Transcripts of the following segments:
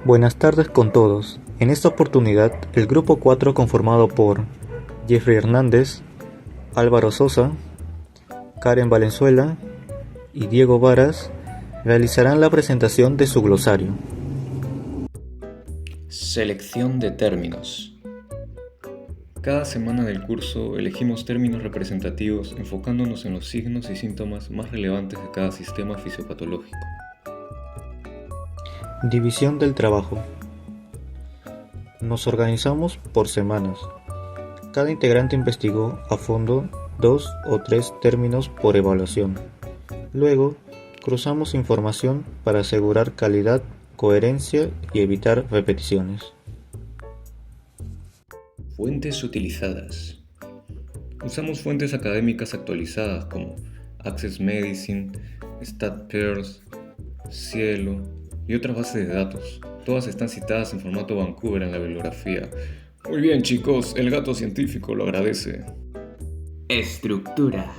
Buenas tardes con todos. En esta oportunidad, el grupo 4 conformado por Jeffrey Hernández, Álvaro Sosa, Karen Valenzuela y Diego Varas realizarán la presentación de su glosario. Selección de términos. Cada semana del curso elegimos términos representativos enfocándonos en los signos y síntomas más relevantes de cada sistema fisiopatológico. División del trabajo. Nos organizamos por semanas. Cada integrante investigó a fondo 2 o 3 términos por evaluación. Luego, cruzamos información para asegurar calidad, coherencia y evitar repeticiones. Fuentes utilizadas. Usamos fuentes académicas actualizadas como Access Medicine, StatPearls, Cielo y otras bases de datos. Todas están citadas en formato Vancouver en la bibliografía. Muy bien, chicos, el gato científico lo agradece. Estructura.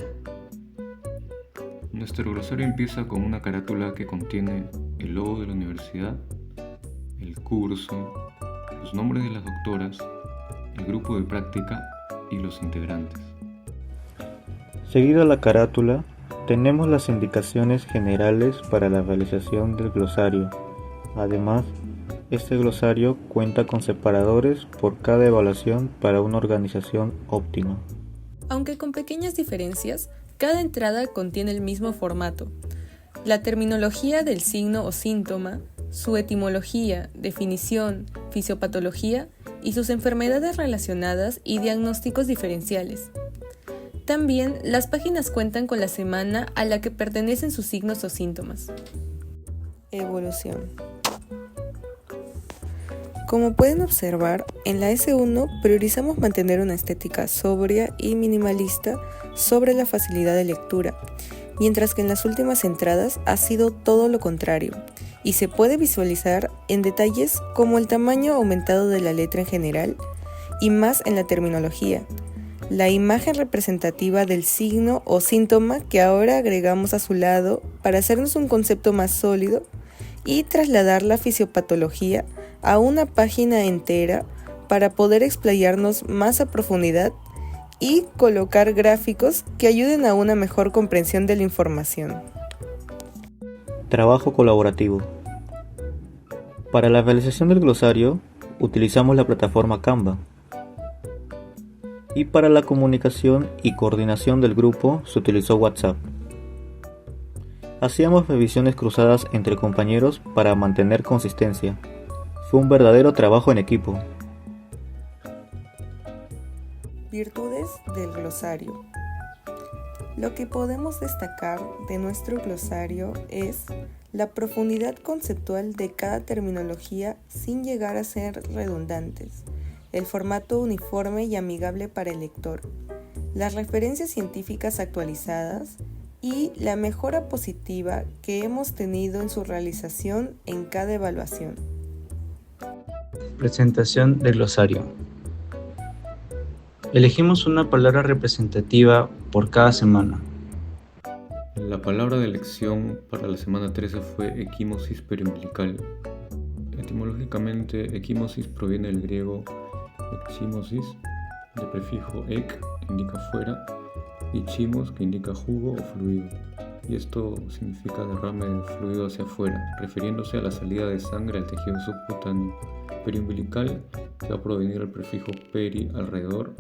Nuestro glosario empieza con una carátula que contiene el logo de la universidad, el curso, los nombres de las doctoras, el grupo de práctica y los integrantes. Seguida la carátula, tenemos las indicaciones generales para la realización del glosario. Además, este glosario cuenta con separadores por cada evaluación para una organización óptima. Aunque con pequeñas diferencias, cada entrada contiene el mismo formato. La terminología del signo o síntoma, su etimología, definición, fisiopatología y sus enfermedades relacionadas y diagnósticos diferenciales. También las páginas cuentan con la semana a la que pertenecen sus signos o síntomas. Evolución. Como pueden observar, en la S1 priorizamos mantener una estética sobria y minimalista sobre la facilidad de lectura, mientras que en las últimas entradas ha sido todo lo contrario, y se puede visualizar en detalles como el tamaño aumentado de la letra en general y más en la terminología, la imagen representativa del signo o síntoma que ahora agregamos a su lado para hacernos un concepto más sólido y trasladar la fisiopatología a una página entera para poder explayarnos más a profundidad y colocar gráficos que ayuden a una mejor comprensión de la información. Trabajo colaborativo. Para la realización del glosario, utilizamos la plataforma Canva. Y para la comunicación y coordinación del grupo se utilizó WhatsApp. Hacíamos revisiones cruzadas entre compañeros para mantener consistencia. Fue un verdadero trabajo en equipo. Virtudes del glosario. Lo que podemos destacar de nuestro glosario es la profundidad conceptual de cada terminología sin llegar a ser redundantes, el formato uniforme y amigable para el lector, las referencias científicas actualizadas y la mejora positiva que hemos tenido en su realización en cada evaluación. Presentación del glosario. Elegimos una palabra representativa por cada semana. La palabra de elección para la semana 13 fue equimosis periumbilical. Etimológicamente, equimosis proviene del griego ekchimosis, de prefijo ek, indica fuera, y chimos, que indica jugo o fluido. Y esto significa derrame de fluido hacia afuera, refiriéndose a la salida de sangre al tejido subcutáneo. Periumbilical va a provenir del prefijo peri, alrededor,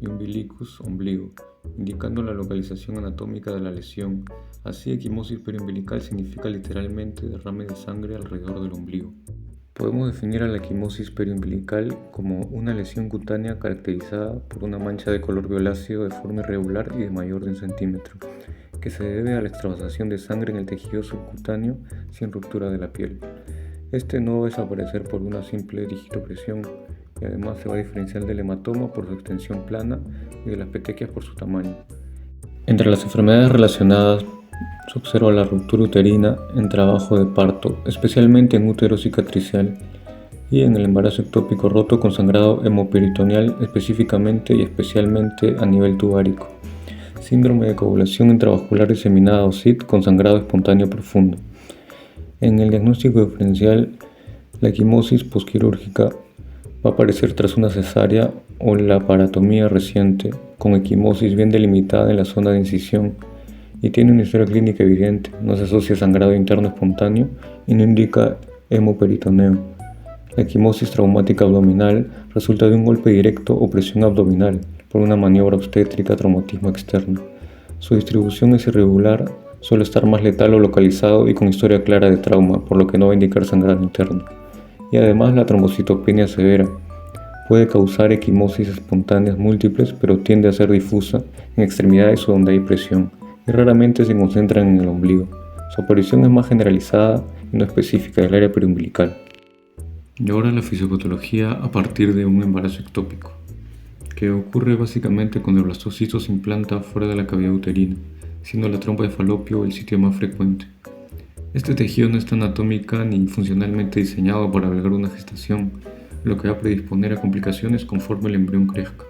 y umbilicus, ombligo, indicando la localización anatómica de la lesión. Así, equimosis periumbilical significa literalmente derrame de sangre alrededor del ombligo. Podemos definir a la equimosis periumbilical como una lesión cutánea caracterizada por una mancha de color violáceo de forma irregular y de mayor de 1 centímetro, que se debe a la extravasación de sangre en el tejido subcutáneo sin ruptura de la piel. Este no va a desaparecer por una simple digitopresión y además se va a diferenciar del hematoma por su extensión plana y de las petequias por su tamaño. Entre las enfermedades relacionadas se observa la ruptura uterina en trabajo de parto, especialmente en útero cicatricial, y en el embarazo ectópico roto con sangrado hemoperitoneal específicamente y especialmente a nivel tubárico. síndrome de coagulación intravascular diseminada o SID con sangrado espontáneo profundo. En el diagnóstico diferencial, la equimosis posquirúrgica va a aparecer tras una cesárea o la paratomía reciente, con equimosis bien delimitada en la zona de incisión y tiene una historia clínica evidente, no se asocia a sangrado interno espontáneo y no indica hemoperitoneo. La equimosis traumática abdominal resulta de un golpe directo o presión abdominal por una maniobra obstétrica, traumatismo externo. Su distribución es irregular, suele estar más letal o localizado y con historia clara de trauma, por lo que no va a indicar sangrado interno. Y además la trombocitopenia severa puede causar equimosis espontáneas múltiples, pero tiende a ser difusa en extremidades o donde hay presión, y raramente se concentran en el ombligo. Su aparición es más generalizada y no específica del área periumbilical. Y ahora la fisiopatología a partir de un embarazo ectópico, que ocurre básicamente cuando el blastocisto se implanta fuera de la cavidad uterina, siendo la trompa de falopio el sitio más frecuente. Este tejido no está anatómica ni funcionalmente diseñado para albergar una gestación, lo que va a predisponer a complicaciones conforme el embrión crezca.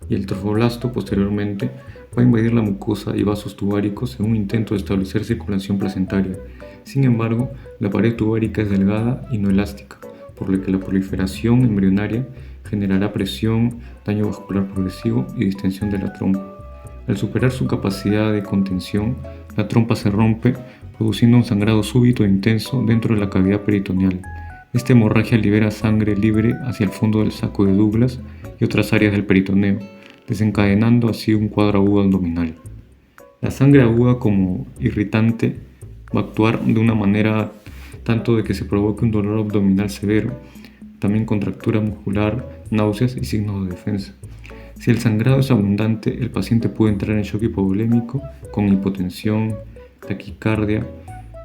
Y el trofoblasto posteriormente va a invadir la mucosa y vasos tubáricos en un intento de establecer circulación placentaria. Sin embargo, la pared tubárica es delgada y no elástica, por lo que la proliferación embrionaria generará presión, daño vascular progresivo y distensión de la trompa. Al superar su capacidad de contención, la trompa se rompe, produciendo un sangrado súbito e intenso dentro de la cavidad peritoneal. Esta hemorragia libera sangre libre hacia el fondo del saco de Douglas y otras áreas del peritoneo, desencadenando así un cuadro agudo abdominal. La sangre aguda como irritante va a actuar de una manera tanto de que se provoque un dolor abdominal severo, también contractura muscular, náuseas y signos de defensa. Si el sangrado es abundante, el paciente puede entrar en shock hipovolémico con hipotensión, taquicardia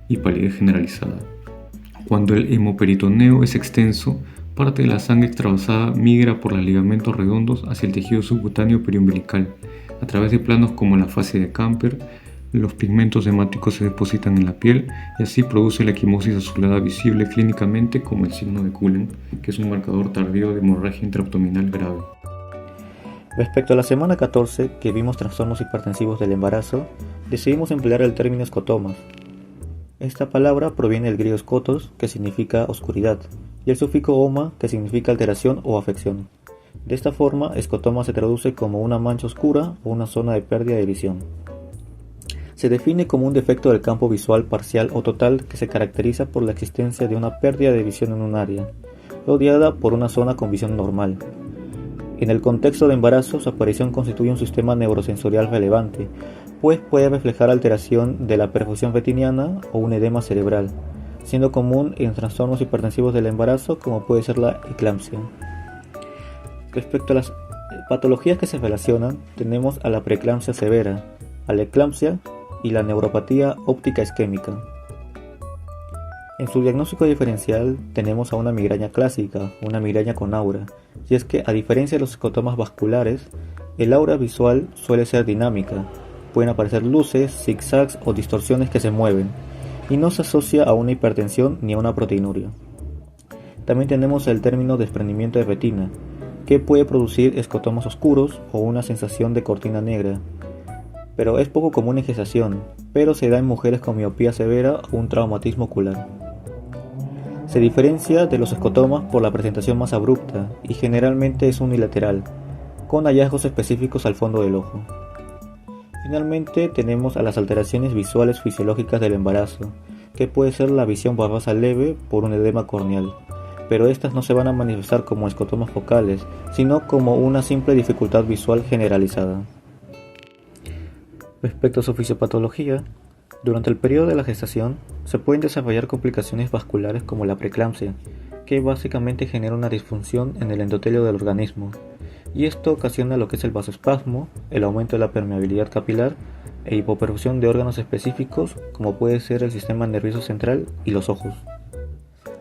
y palidez generalizada. Cuando el hemoperitoneo es extenso, parte de la sangre extravasada migra por los ligamentos redondos hacia el tejido subcutáneo periumbilical. A través de planos como la fascia de Camper, los pigmentos hemáticos se depositan en la piel y así produce la equimosis azulada visible clínicamente como el signo de Cullen, que es un marcador tardío de hemorragia intraabdominal grave. Respecto a la semana 14, que vimos trastornos hipertensivos del embarazo, decidimos emplear el término escotomas. Esta palabra proviene del griego skotos, que significa oscuridad, y el sufijo oma, que significa alteración o afección. De esta forma, escotoma se traduce como una mancha oscura o una zona de pérdida de visión. Se define como un defecto del campo visual parcial o total que se caracteriza por la existencia de una pérdida de visión en un área, rodeada por una zona con visión normal. En el contexto de embarazo, su aparición constituye un sistema neurosensorial relevante, pues puede reflejar alteración de la perfusión retiniana o un edema cerebral, siendo común en trastornos hipertensivos del embarazo como puede ser la eclampsia. Respecto a las patologías que se relacionan, tenemos a la preeclampsia severa, a la eclampsia y la neuropatía óptica isquémica. En su diagnóstico diferencial tenemos a una migraña clásica, una migraña con aura, y es que a diferencia de los escotomas vasculares, el aura visual suele ser dinámica, pueden aparecer luces, zigzags o distorsiones que se mueven, y no se asocia a una hipertensión ni a una proteinuria. También tenemos el término desprendimiento de retina, que puede producir escotomas oscuros o una sensación de cortina negra, pero es poco común en gestación, pero se da en mujeres con miopía severa o un traumatismo ocular. Se diferencia de los escotomas por la presentación más abrupta y generalmente es unilateral, con hallazgos específicos al fondo del ojo. Finalmente tenemos a las alteraciones visuales fisiológicas del embarazo, que puede ser la visión borrosa leve por un edema corneal, pero estas no se van a manifestar como escotomas focales, sino como una simple dificultad visual generalizada. Respecto a su fisiopatología, durante el periodo de la gestación se pueden desarrollar complicaciones vasculares como la preeclampsia, que básicamente genera una disfunción en el endotelio del organismo, y esto ocasiona lo que es el vasoespasmo, el aumento de la permeabilidad capilar e hipoperfusión de órganos específicos como puede ser el sistema nervioso central y los ojos.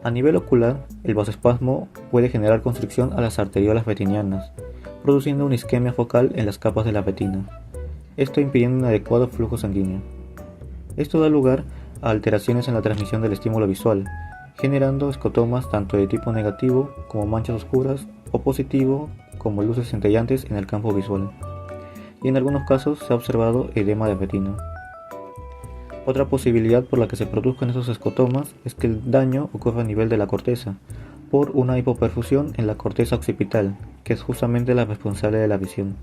A nivel ocular, el vasoespasmo puede generar constricción a las arteriolas retinianas, produciendo una isquemia focal en las capas de la retina, esto impidiendo un adecuado flujo sanguíneo. Esto da lugar a alteraciones en la transmisión del estímulo visual, generando escotomas tanto de tipo negativo como manchas oscuras o positivo como luces centellantes en el campo visual. y en algunos casos se ha observado edema de retina. Otra posibilidad por la que se produzcan esos escotomas es que el daño ocurra a nivel de la corteza, por una hipoperfusión en la corteza occipital, que es justamente la responsable de la visión.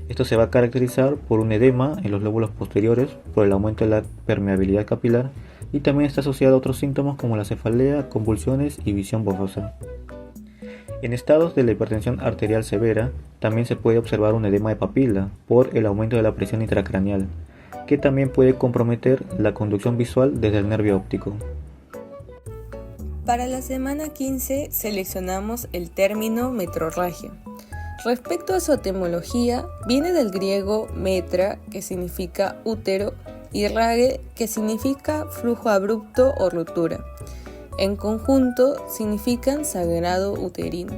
Esto se va a caracterizar por un edema en los lóbulos posteriores, por el aumento de la permeabilidad capilar, y también está asociado a otros síntomas como la cefalea, convulsiones y visión borrosa. En estados de la hipertensión arterial severa, también se puede observar un edema de papila por el aumento de la presión intracraneal, que también puede comprometer la conducción visual desde el nervio óptico. Para la semana 15 seleccionamos el término metrorragia. Respecto a su etimología, viene del griego metra, que significa útero, y rage, que significa flujo abrupto o ruptura. En conjunto significan sangrado uterino.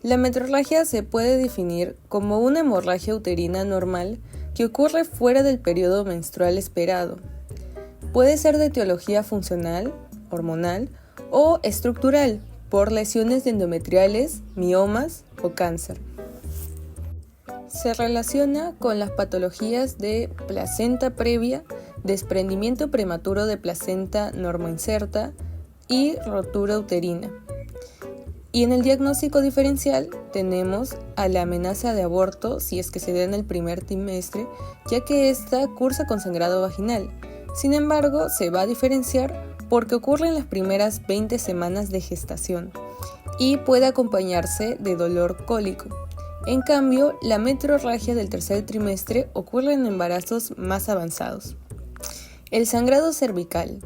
La metrorragia se puede definir como una hemorragia uterina normal que ocurre fuera del periodo menstrual esperado. Puede ser de etiología funcional, hormonal o estructural por lesiones endometriales, miomas o cáncer. Se relaciona con las patologías de placenta previa, desprendimiento prematuro de placenta normoinserta y rotura uterina. Y en el diagnóstico diferencial tenemos a la amenaza de aborto si es que se da en el primer trimestre, ya que esta cursa con sangrado vaginal. Sin embargo, se va a diferenciar porque ocurre en las primeras 20 semanas de gestación y puede acompañarse de dolor cólico. En cambio, la metrorragia del tercer trimestre ocurre en embarazos más avanzados. El sangrado cervical.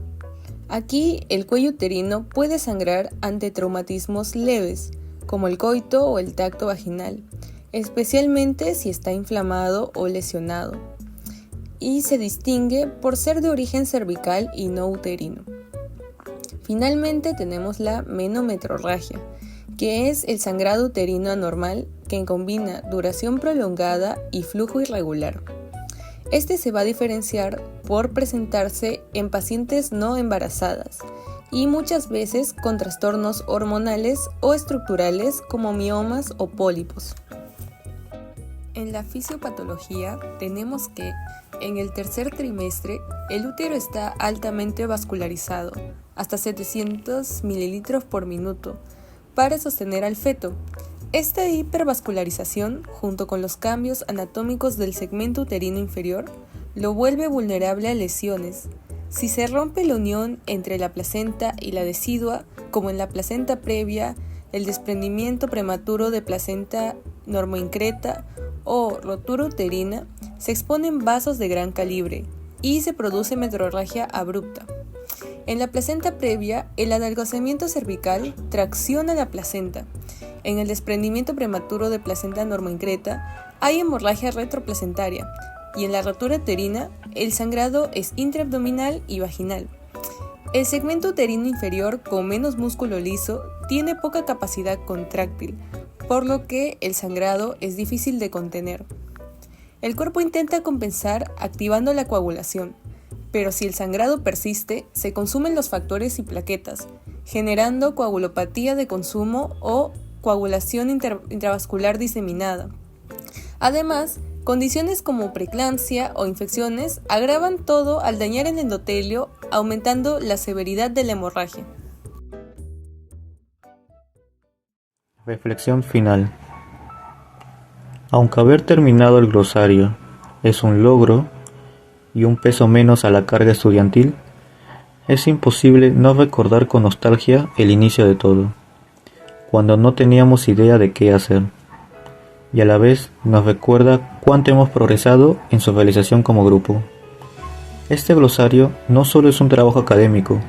Aquí el cuello uterino puede sangrar ante traumatismos leves, como el coito o el tacto vaginal, especialmente si está inflamado o lesionado, y se distingue por ser de origen cervical y no uterino. Finalmente tenemos la menometrorragia, que es el sangrado uterino anormal que combina duración prolongada y flujo irregular. Este se va a diferenciar por presentarse en pacientes no embarazadas y muchas veces con trastornos hormonales o estructurales como miomas o pólipos. En la fisiopatología tenemos que en el tercer trimestre el útero está altamente vascularizado, hasta 700 ml por minuto, para sostener al feto. Esta hipervascularización, junto con los cambios anatómicos del segmento uterino inferior, lo vuelve vulnerable a lesiones. Si se rompe la unión entre la placenta y la decidua, como en la placenta previa, el desprendimiento prematuro de placenta normoincreta o rotura uterina, se exponen vasos de gran calibre y se produce metrorragia abrupta. En la placenta previa, el adelgazamiento cervical tracciona la placenta. En el desprendimiento prematuro de placenta normoincreta, hay hemorragia retroplacentaria, y en la rotura uterina, el sangrado es intraabdominal y vaginal. El segmento uterino inferior, con menos músculo liso, tiene poca capacidad contráctil, por lo que el sangrado es difícil de contener. El cuerpo intenta compensar activando la coagulación, pero si el sangrado persiste, se consumen los factores y plaquetas, generando coagulopatía de consumo o coagulación intravascular diseminada. Además, condiciones como preeclampsia o infecciones agravan todo al dañar el endotelio, aumentando la severidad de la hemorragia. Reflexión final. Aunque haber terminado el glosario es un logro y un peso menos a la carga estudiantil, es imposible no recordar con nostalgia el inicio de todo, cuando no teníamos idea de qué hacer, y a la vez nos recuerda cuánto hemos progresado en su realización como grupo. Este glosario no solo es un trabajo académico,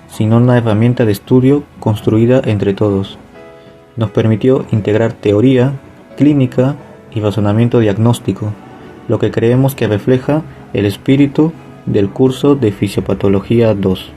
sino una herramienta de estudio construida entre todos. Nos permitió integrar teoría, clínica y razonamiento diagnóstico, lo que creemos que refleja el espíritu del curso de Fisiopatología 2.